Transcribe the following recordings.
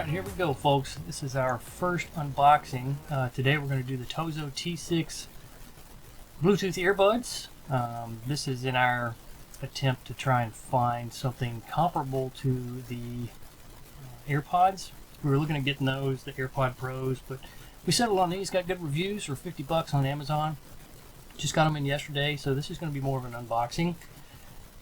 Alright, here we go, folks. This is our first unboxing. Today we're going to do the TOZO T6 Bluetooth earbuds. This is in our attempt to try and find something comparable to the AirPods. We were looking at getting those, the AirPod Pros, but we settled on these. Got good reviews for 50 bucks on Amazon. Just got them in yesterday, so this is going to be more of an unboxing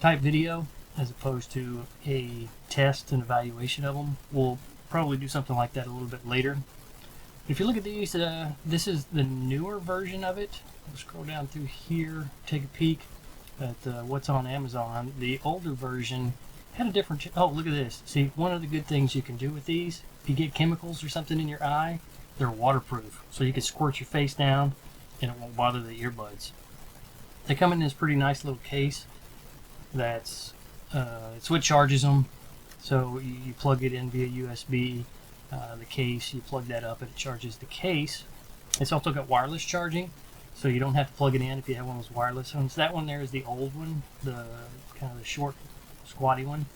type video as opposed to a test and evaluation of them. We'll probably do something like that a little bit later. If you look at these, this is the newer version of it. We'll scroll down through here, take a peek at what's on Amazon. The older version had a different... Oh, look at this. See, one of the good things you can do with these, if you get chemicals or something in your eye, they're waterproof. So you can squirt your face down and it won't bother the earbuds. They come in this pretty nice little case that's... it's what charges them. So you plug it in via USB, the case, you plug that up and it charges the case. It's also got wireless charging, so you don't have to plug it in if you have one of those wireless ones. That one there is the old one, the kind of the short, squatty one.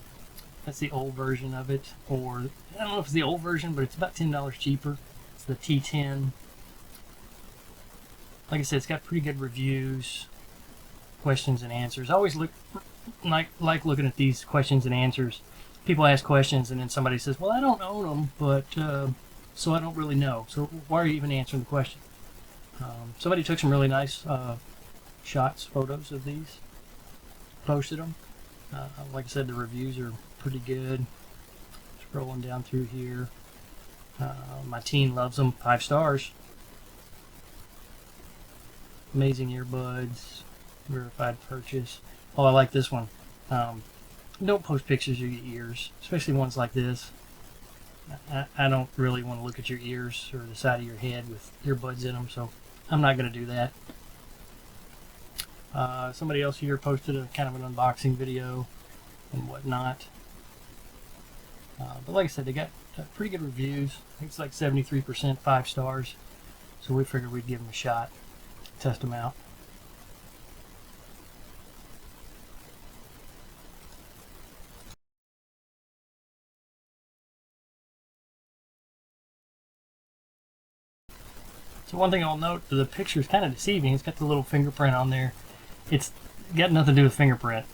That's the old version of it, or I don't know if it's the old version, but it's about $10 cheaper. It's the T10. Like I said, it's got pretty good reviews, questions and answers. I always like looking at these questions and answers. People ask questions and then somebody says, well, I don't own them, but so I don't really know. So why are you even answering the question? Somebody took some really nice shots, photos of these, posted them. Like I said, the reviews are pretty good. Scrolling down through here. My teen loves them, 5 stars. Amazing earbuds, verified purchase. Oh, I like this one. Don't post pictures of your ears, especially ones like this. I don't really want to look at your ears or the side of your head with earbuds in them, so I'm not going to do that. Somebody else here posted a kind of an unboxing video and whatnot. But like I said, they got pretty good reviews. I think it's like 73% 5 stars. So we figured we'd give them a shot, test them out. So one thing I'll note, the picture is kind of deceiving. It's got the little fingerprint on there. It's got nothing to do with fingerprint.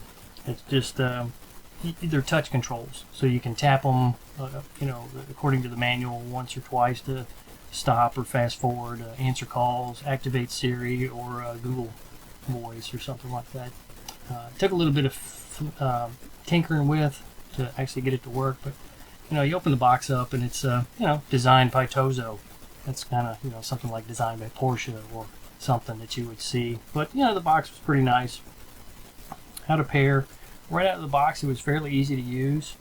It's just they're touch controls, so you can tap them, according to the manual, once or twice to stop or fast forward, answer calls, activate Siri or Google Voice or something like that. It took a little bit of tinkering with to actually get it to work, but you open the box up and it's designed by TOZO. That's kind of, something like designed by Porsche or something that you would see. But, the box was pretty nice. How to pair. Right out of the box, it was fairly easy to use.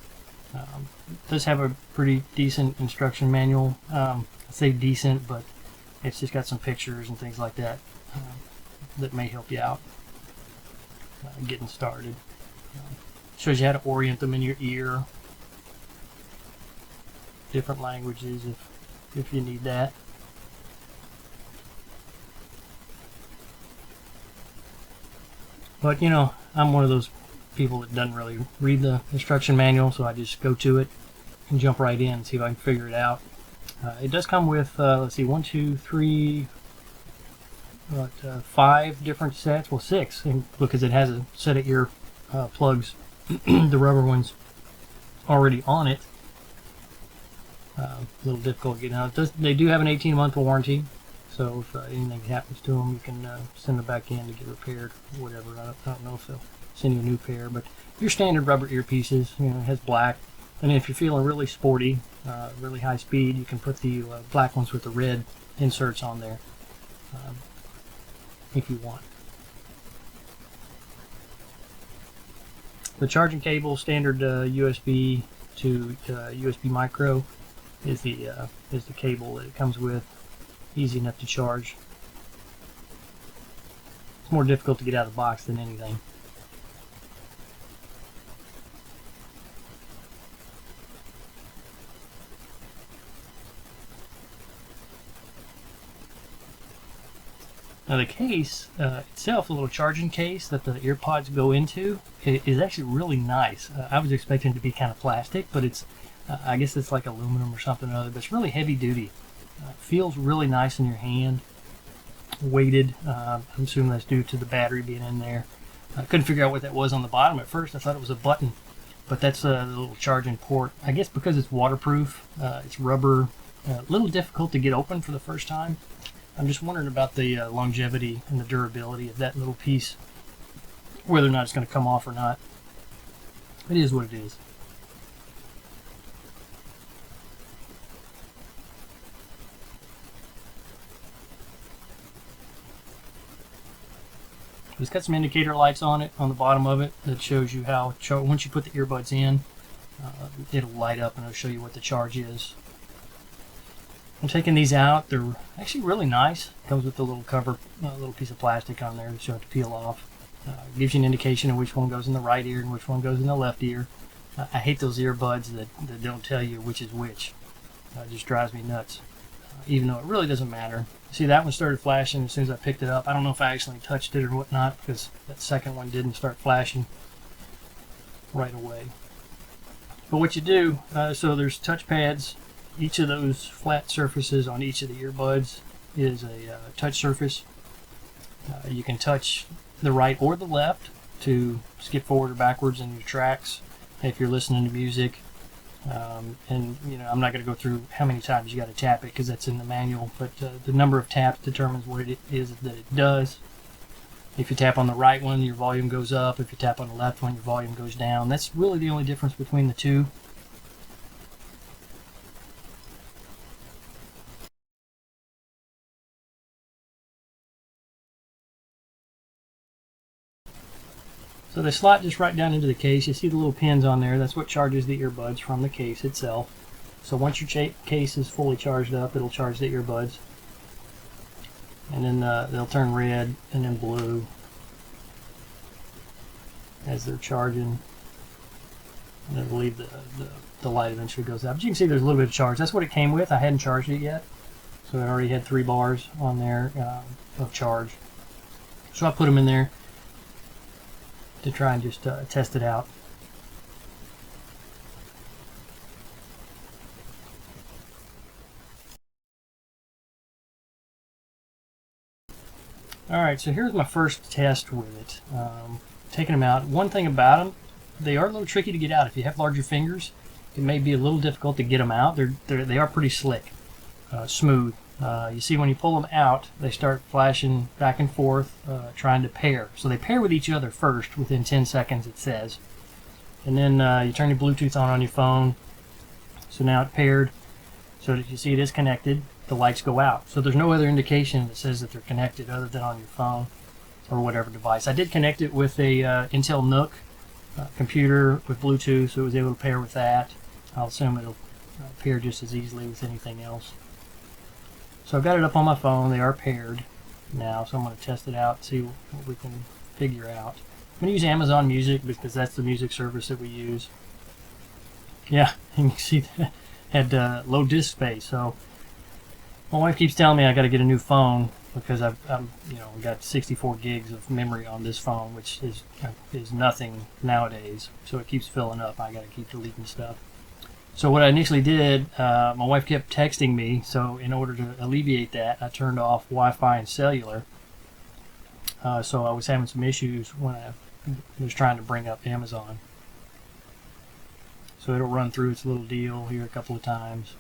It does have a pretty decent instruction manual. I say decent, but it's just got some pictures and things like that that may help you out getting started. Shows you how to orient them in your ear. Different languages if you need that. But I'm one of those people that doesn't really read the instruction manual, so I just go to it and jump right in and see if I can figure it out. It does come with, let's see, 1, 2, 3, 5 different sets. Well, 6, because it has a set of ear plugs, the rubber ones, already on it. A little difficult getting out. They do have an 18-month warranty, so if anything happens to them, you can send them back in to get repaired, or whatever. I don't know if they'll send you a new pair, but your standard rubber earpieces, it has black. And if you're feeling really sporty, really high speed, you can put the black ones with the red inserts on there if you want. The charging cable, standard USB to USB micro, is the cable that it comes with. Easy enough to charge. It's more difficult to get out of the box than anything. Now the case itself, the little charging case that the AirPods go into, is actually really nice. I was expecting it to be kind of plastic, but it's I guess it's like aluminum or something or other, but it's really heavy duty. Feels really nice in your hand. Weighted. I'm assuming that's due to the battery being in there. I couldn't figure out what that was on the bottom at first. I thought it was a button, but that's the little charging port. I guess because it's waterproof, it's rubber, a little difficult to get open for the first time. I'm just wondering about the longevity and the durability of that little piece, whether or not it's going to come off or not. It is what it is. It's got some indicator lights on it, on the bottom of it, that shows you how, once you put the earbuds in, it'll light up and it'll show you what the charge is. I'm taking these out. They're actually really nice. Comes with a little cover, a little piece of plastic on there that you have to peel off. Gives you an indication of which one goes in the right ear and which one goes in the left ear. I hate those earbuds that don't tell you which is which. It just drives me nuts, even though it really doesn't matter. See, that one started flashing as soon as I picked it up. I don't know if I actually touched it or whatnot, because that second one didn't start flashing right away. But what you do, so there's touch pads. Each of those flat surfaces on each of the earbuds is a touch surface. You can touch the right or the left to skip forward or backwards in your tracks if you're listening to music. And you know, I'm not going to go through how many times you got to tap it because that's in the manual, but the number of taps determines what it is that it does. If you tap on the right one, your volume goes up. If you tap on the left one, your volume goes down. That's really the only difference between the two. So they slot just right down into the case. You see the little pins on there. That's what charges the earbuds from the case itself. So once your case is fully charged up, it'll charge the earbuds. And then they'll turn red and then blue as they're charging. And I believe the light eventually goes out. But you can see there's a little bit of charge. That's what it came with. I hadn't charged it yet. So it already had 3 bars on there of charge. So I put them in there to try and just test it out. Alright, so here's my first test with it. Taking them out. One thing about them, they are a little tricky to get out. If you have larger fingers, it may be a little difficult to get them out. They are pretty slick, smooth. You see when you pull them out, they start flashing back and forth, trying to pair. So they pair with each other first within 10 seconds, it says. And then you turn your Bluetooth on your phone. So now it paired. So that you see it is connected. The lights go out. So there's no other indication that says that they're connected other than on your phone or whatever device. I did connect it with a Intel NUC computer with Bluetooth, so it was able to pair with that. I'll assume it'll pair just as easily with anything else. So I've got it up on my phone. They are paired now, so I'm going to test it out and see what we can figure out. I'm going to use Amazon Music because that's the music service that we use. Yeah, you can see that had low disk space. So my wife keeps telling me I got to get a new phone because I've got 64 gigs of memory on this phone, which is nothing nowadays. So it keeps filling up. I got to keep deleting stuff. So what I initially did, my wife kept texting me, so in order to alleviate that, I turned off Wi-Fi and cellular. So I was having some issues when I was trying to bring up Amazon. So it'll run through its little deal here a couple of times.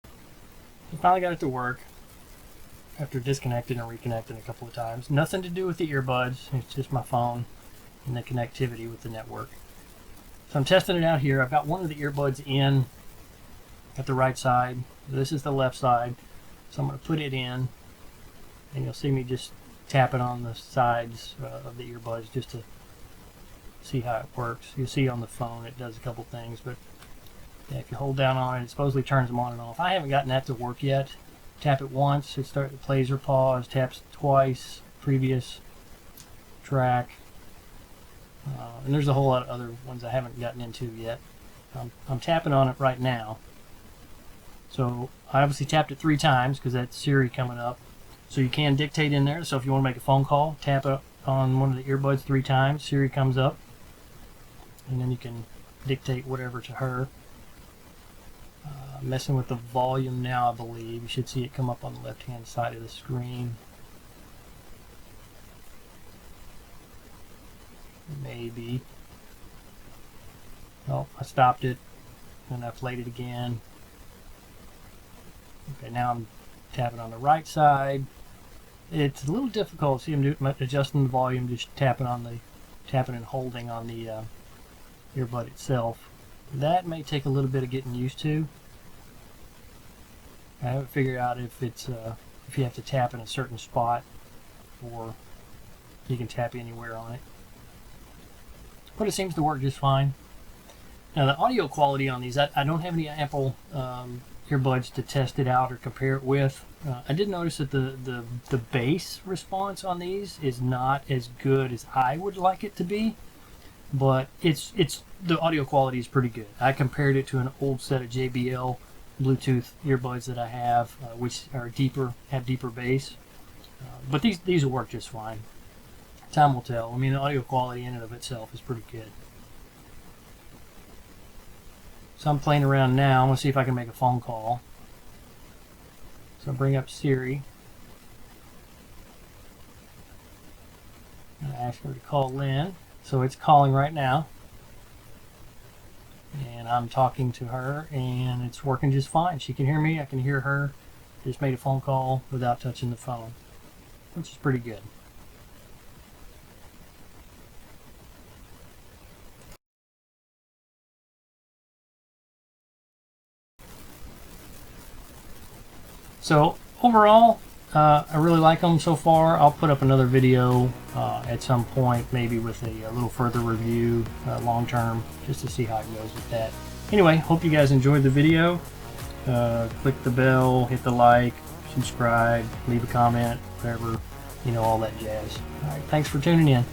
I finally got it to work after disconnecting and reconnecting a couple of times. Nothing to do with the earbuds, it's just my phone and the connectivity with the network. So I'm testing it out here. I've got one of the earbuds in at the right side. This is the left side. So I'm going to put it in, and you'll see me just tapping on the sides of the earbuds just to see how it works. You'll see on the phone it does a couple things, but yeah, if you hold down on it, it supposedly turns them on and off. I haven't gotten that to work yet. Tap it once, it plays or pause. Taps twice, previous track. And there's a whole lot of other ones I haven't gotten into yet. I'm tapping on it right now. So I obviously tapped it 3 times because that's Siri coming up. So you can dictate in there. So if you want to make a phone call, tap on one of the earbuds 3 times, Siri comes up, and then you can dictate whatever to her. Messing with the volume now, I believe. You should see it come up on the left-hand side of the screen. Maybe. Oh, I stopped it, and I played it again. Okay, now I'm tapping on the right side. It's a little difficult. See, I'm adjusting the volume, just tapping and holding on the earbud itself. That may take a little bit of getting used to. I haven't figured out if it's if you have to tap in a certain spot, or you can tap anywhere on it. But it seems to work just fine. Now the audio quality on these, I don't have any Apple earbuds to test it out or compare it with. I did notice that the bass response on these is not as good as I would like it to be, but the audio quality is pretty good. I compared it to an old set of JBL Bluetooth earbuds that I have, which are have deeper bass. But these will work just fine. Time will tell. I mean, the audio quality in and of itself is pretty good. So I'm playing around now. I'm going to see if I can make a phone call. So I'll bring up Siri. I'm going to ask her to call in. So it's calling right now. And I'm talking to her, and it's working just fine. She can hear me, I can hear her. Just made a phone call without touching the phone, which is pretty good. So overall, I really like them so far. I'll put up another video at some point, maybe with a little further review long term, just to see how it goes with that. Anyway, hope you guys enjoyed the video. Click the bell, hit the like, subscribe, leave a comment, whatever, all that jazz. All right, thanks for tuning in.